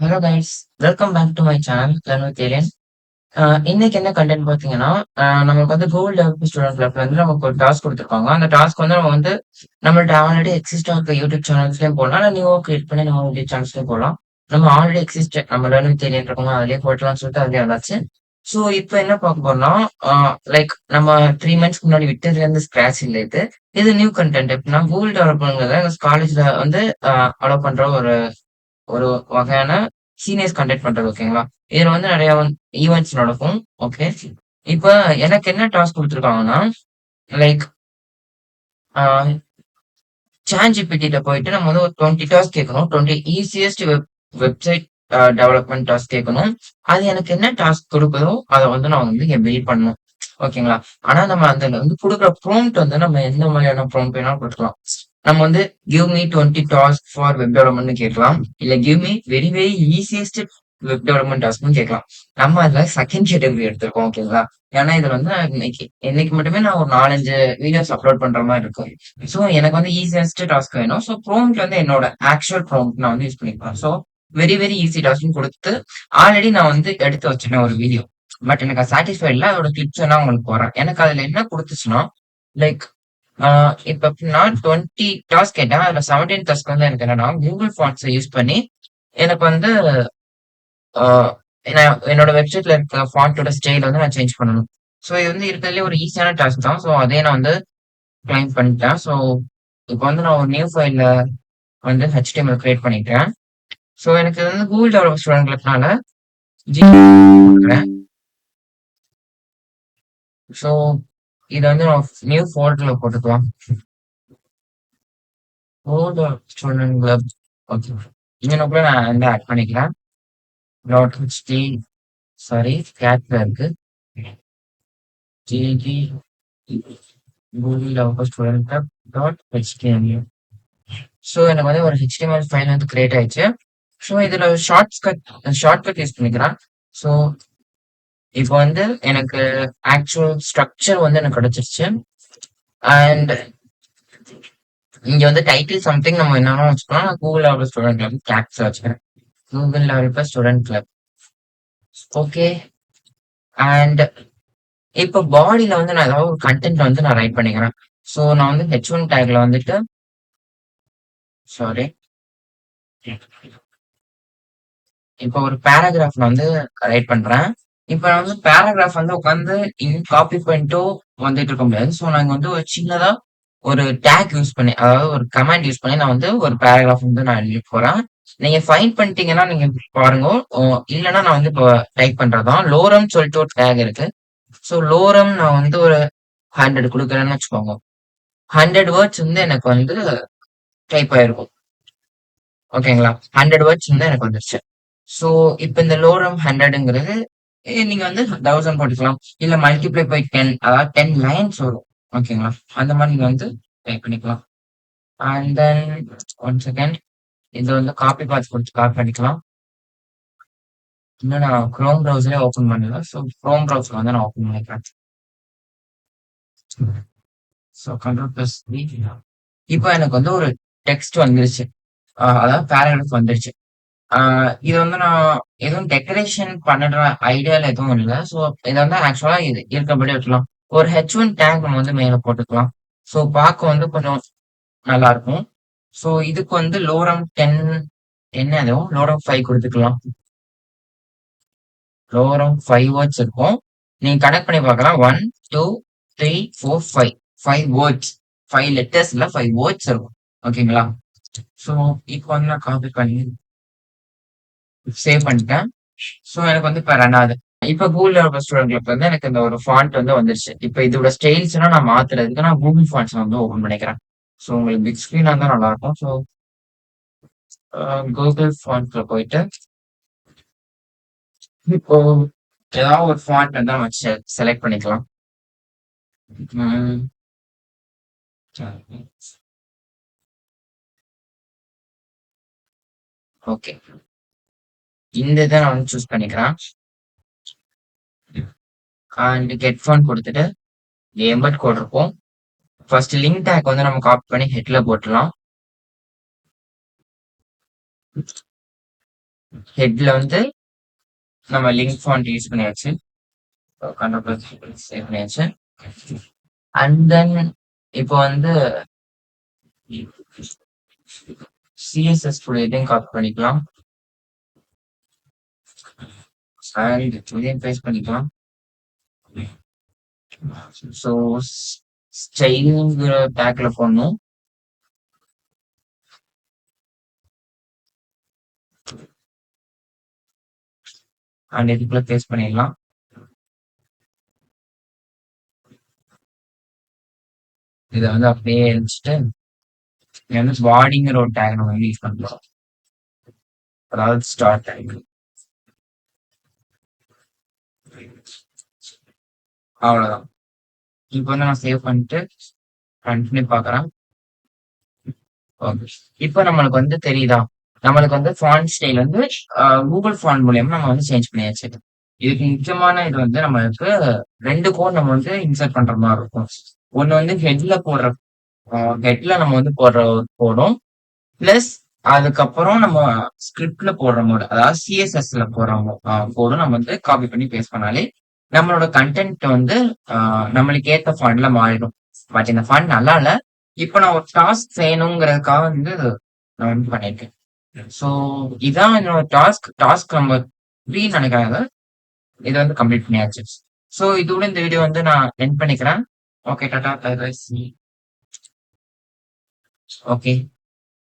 Hello guys, welcome back to my channel learn with alien. இன்னைக்கு என்ன content பார்த்தீங்கன்னா, நமக்கு வந்து கூகுள் டெவலப்பர் ஸ்டூடெண்ட் கிளப்ல வந்து நமக்கு ஒரு டாஸ்க் குடுத்துருக்காங்க. அந்த டாஸ்க் வந்து நம்ம வந்து நம்மள்ட்ட ஆல்ரெடி எக்ஸிஸ்ட்டா இருக்க யூடியூப் சேனல்ஸ்லயும் போடலாம். இல்ல நியூவா கிரியேட் பண்ணி நம்ம யூடியூப் சேனல்ஸ்லயும் போடலாம். நம்ம ஆல்ரெடி நம்ம லேர்ன் வித் ஏலியன் இருக்கோங்க, அதிலேயே போடலாம்னு சொல்லிட்டு அதிலேயே வந்தாச்சு. ஸோ இப்போ என்ன பார்க்க போறோம்னா, லைக் நம்ம 3 மந்த்ஸ்க்கு முன்னாடி விட்டதுலேருந்து ஸ்க்ராட்ச் இல்ல இது. இது நியூ கண்டென்ட். எப்படின்னா கூகுள் டெவலப்பர்ங்கிறத எங்க காலேஜ்ல வந்து அலோவ் பண்ற ஒரு ஒரு வகையான சீனியர்ஸ் கண்டக்ட் பண்றது ஓகேங்களா? இதுல வந்து நெறைய ஈவென்ட்ஸ் நடக்கும். ஓகே. இப்ப எனக்கு என்ன டாஸ்க் குடுத்துருக்காங்கன்னா, லைக் அ ChatGPTல போயிட்டு நம்ம வந்து ஒரு 20 டாஸ்க் கேட்கணும். 20 ஈசியஸ்ட் வெப்சைட் டெவலப்மென்ட் டாஸ்க் கேட்கணும். அது எனக்கு என்ன டாஸ்க் குடுக்குதோ, அத வந்து நான் வந்து இங்க பில்ட் பண்ணணும். ஓகேங்களா? ஆனா நம்ம அதுல வந்து குடுக்குற ப்ராம்ப்ட் வந்து நம்ம எந்த மாதிரியான ப்ராம்ப்ட் வேணாலும் குடுக்கலாம். நம்ம வந்து give me 20 task for web டெவலப்மென்ட்னு கேட்கலாம். இல்ல give me very very easiest web development டாஸ்க்ன்னு கேட்கலாம். நம்ம அதுல செகண்ட் கேட்டகரி எடுத்திருக்கோம். ஓகேங்களா? ஏன்னா இதுல வந்து நான் இன்னைக்கு மட்டுமே நான் ஒரு 4, 5 வீடியோஸ் அப்லோட் பண்ற மாரி இருக்கும். ஸோ எனக்கு வந்து ஈஸியஸ்ட் டாஸ்க் வேணும். ஸோ ப்ராம்ப்ட் வந்து என்னோட ஆக்சுவல் ப்ராம்ப்ட் நான் வந்து யூஸ் பண்ணிப்பேன். ஸோ வெரி வெரி ஈஸி டாஸ்க்னு குடுத்து ஆல்ரெடி நான் வந்து எடுத்து வச்சுட்டேன் ஒரு வீடியோ. பட் எனக்கு அது சாட்டிஸ்ஃபை இல்ல. அதோட கிளிப்ஸ் வேணா உங்களுக்கு போடுறேன். எனக்கு அதுல என்ன குடுத்துச்சுன்னா, லைக் இப்ப எப்படின்னா 20 டாஸ்க் கேட்டேன். அதுல 17 டாஸ்க் வந்து எனக்கு என்னன்னா, கூகுள் ஃபாண்ட்ஸ யூஸ் பண்ணி எனக்கு வந்து ஆ என்னோட வெப்சைட்ல இருக்க ஃபாண்ட்டோட ஸ்டைல் வந்து நான் சேஞ்ச் பண்ணணும். ஸோ இது வந்து இருக்கிறதுலயே ஒரு ஈஸியான டாஸ்க் தான். ஸோ அதே நான் வந்து கிளைம் பண்ணிட்டேன். ஸோ இப்போ வந்து நான் ஒரு நியூ ஃபைல்ல வந்து HTML கிரியேட் பண்ணிட்டேன். ஸோ எனக்கு இது வந்து கூகுள் டெவலப்பர் ஸ்டூடெண்ட்னால குடுக்குறேன். ஸோ இத வந்து நான் நியூ ஃபோல்டர்ல போட்டுக்கலாம். Google student club okay. இங்கனக்குள்ள நான் வந்து ஆட் பண்ணிக்கிறேன். டாட் ஹெச்டி சாரி கேட்ல இருக்கு. GD Google developer student club dot HTML. So எனக்கு வந்து ஒரு HTML ஃபைல் வந்து கிரியேட் ஆயிடுச்சு. ஸோ இதுல ஷார்ட்கட் யூஸ் பண்ணிக்கிறேன். ஸோ இப்போ வந்து எனக்கு ஆக்சுவல் ஸ்ட்ரக்சர் வந்து எனக்கு கிடைச்சிருச்சு. அண்ட் இங்க வந்து டைட்டில் சம்திங் நம்ம என்னன்னா வச்சுக்கலாம். நான் கூகுள் டெவலப்பர் ஸ்டூடெண்ட் கிளப் கேப்ஸ்ல வச்சுக்கிறேன். Google developer student club. Okay. And இப்போ பாடியில வந்து நான் ஏதாவது ஒரு கண்டென்ட் வந்து நான் ரைட் பண்ணிக்கிறேன். ஸோ நான் வந்து H1 டேக்ல வந்துட்டு சாரி இப்போ ஒரு பேராகிராஃப் நான் வந்து ரைட் பண்றேன். இப்ப நான் வந்து பேராகிராஃப் வந்து உட்காந்து காப்பி பண்ணிட்டு வந்துட்டு இருக்க முடியாது. ஸோ நாங்க வந்து ஒரு சின்னதா ஒரு டேக் யூஸ் பண்ணி, அதாவது ஒரு கமாண்ட் யூஸ் பண்ணி நான் வந்து ஒரு பேராகிராஃப் வந்து நான் எழுத போறேன். நீங்க ஃபைண்ட் பண்ணிட்டீங்கன்னா நீங்க பாருங்க. இல்லைன்னா நான் வந்து இப்போ டைப் பண்றதுதான். லோரம்னு சொல்லிட்டு ஒரு டேக் இருக்கு. ஸோ லோரம் நான் வந்து ஒரு 100 குடுக்குறேன்னு வச்சுக்கோங்க. 100 வேர்ட்ஸ் வந்து எனக்கு வந்து டைப் ஆயிருக்கும். ஓகேங்களா? 100 வேர்ட்ஸ் வந்து எனக்கு வந்துருச்சு. ஸோ இப்ப இந்த லோரம் 100ங்கிறது நீங்க வந்து 1000 போட்டுக்கலாம். இல்ல மல்டிப்ளை பை 10 அதாவது 10 லைன்ஸ் வரும். ஓகேங்களா? அந்த மாதிரி நீங்க வந்து டைப் பண்ணிக்கலாம். அண்ட் தென் ஒன் செகண்ட் இது வந்து காப்பி பாத் கொடுத்து காப்பி பண்ணிக்கலாம். இன்னும் நான் குரோம் ப்ரௌசரே ஓப்பன் பண்ணல. ஸோ குரோம் ப்ரௌசர் வந்து நான் ஓப்பன் பண்ணிக்கிறேன். ஸோ கண்ட்ரோல் பிளஸ் இப்போ எனக்கு வந்து ஒரு டெக்ஸ்ட் வந்துருச்சு. அதாவது பேராகிராஃப் வந்துருச்சு. இது வந்து நான் எதுவும் டெக்கரேஷன் பண்ணுற ஐடியால எதுவும் இல்ல. ஸோ இத வந்து ஆக்சுவலா இது இருக்கபடி விட்டுறலாம். ஒரு H1 டேக் நம்ம வந்து மேல போட்டுக்கலாம். ஸோ பார்க்க வந்து கொஞ்சம் நல்லா இருக்கும். ஸோ இதுக்கு வந்து லோரம் 10 என்னதோ லோரம் 5 குடுத்துக்கலாம். லோரம் 5 வேர்ட்ஸ் இருக்கும். நீங்க கனெக்ட் பண்ணி பார்க்கலாம். 1, 2, 3, 4, 5. 5 வேர்ட்ஸ். 5 லெட்டர்ஸ் இல்ல 5 வேர்ட்ஸ் இருக்கும். ஓகேங்களா? ஸோ இப்போ வந்து நான் காப்பி பண்ணி சேவ் பண்ணிட்டேன். ஸோ எனக்கு வந்து இப்ப ரன் ஆகுது. இப்ப கூகுள் டெவலப்பர் ஸ்டூடெண்ட் கிளப்ல வந்து எனக்கு இந்த ஒரு ஃபாண்ட் வந்து வந்துருச்சு. இப்ப இதோட ஸ்டைல்ஸ்லாம் நான் மாத்துறதுக்கு நான் கூகுள் ஃபாண்ட்ஸ் வந்து ஓப்பன் பண்ணிக்கிறேன். ஸோ உங்களுக்கு பிக் ஸ்கிரீனா இருந்தா நல்லா இருக்கும். ஸோ கூகுள் ஃபாண்ட்ல போயிட்டு இப்போ ஏதாவது ஒரு ஃபாண்ட் வந்து நம்ம செலக்ட் பண்ணிக்கலாம். ஓகே. இந்த இதை நான் வந்து சூஸ் பண்ணிக்கிறேன். அண்ட் கெட் ஃபாண்ட் கொடுத்துட்டு எம்பட் கோட் இருக்கும். ஃபர்ஸ்ட் லிங்க் டேக் வந்து நம்ம காப்பி பண்ணி ஹெட்ல போட்டுலாம். ஹெட்ல வந்து நம்ம லிங்க் ஃபாண்ட் யூஸ் பண்ணியாச்சு. கண்ட்ரோல் சேவ் பண்ணியாச்சு. அண்ட் தென் இப்போ வந்து சிஎஸ்எஸ் இதையும் காப்பி பண்ணிக்கலாம். அண்ட் இதையும் பேஸ்ட் பண்ணிக்கலாம். ஸோ ஸ்டைலுங்கிற டேக்ல போடணும். அண்ட் இதுக்குள்ள பேஸ்ட் பண்ணிடலாம். இதை வந்து அப்படியே வச்சுட்டு வந்து பாடிங்கிற ஒரு டேக் நம்ம வந்து யூஸ் பண்ணலாம். அதாவது ஸ்டார்ட் டேக். அவ்வளவுதான். இப்போ வந்து நான் சேவ் பண்ணிட்டு ரன் பண்ணி பார்க்குறேன். ஓகே. இப்போ நம்மளுக்கு வந்து தெரியுதா? நம்மளுக்கு வந்து ஃபாண்ட் ஸ்டைல் வந்து கூகுள் ஃபாண்ட் மூலியமா நம்ம வந்து சேஞ்ச் பண்ணியாச்சு. இதுக்கு முக்கியமான இது வந்து நம்மளுக்கு 2 கோட் நம்ம வந்து இன்சர்ட் பண்ற மாதிரி இருக்கும். ஒண்ணு வந்து ஹெட்ல நம்ம வந்து போடுற ஒரு கோடும், பிளஸ் அதுக்கப்புறம் நம்ம ஸ்கிரிப்ட்ல போடுற மோடு, அதாவது சிஎஸ்எஸ்ல போடுற கோடும் நம்ம வந்து காப்பி பண்ணி பேஸ்ட் பண்ணாலே நம்மளோட கண்டென்ட் வந்து நம்மளுக்கு ஏத்த ஃபாண்ட்ல மாறிடும். பட் இந்த ஃபாண்ட் நல்லா இல்ல. இப்போ நான் ஒரு டாஸ்க் செய்யணுங்கிறதுக்காக வந்து நான் வந்து பண்ணிருக்கேன். ஸோ இதான் என்னோட டாஸ்க் நம்பர் 3 நினைக்கிறாங்க. இதை வந்து கம்ப்ளீட் பண்ணியாச்சு. ஸோ இதோட இந்த வீடியோ வந்து நான் எண்ட் பண்ணிக்கிறேன். ஓகே, டாடா, பை பை. ஓகே.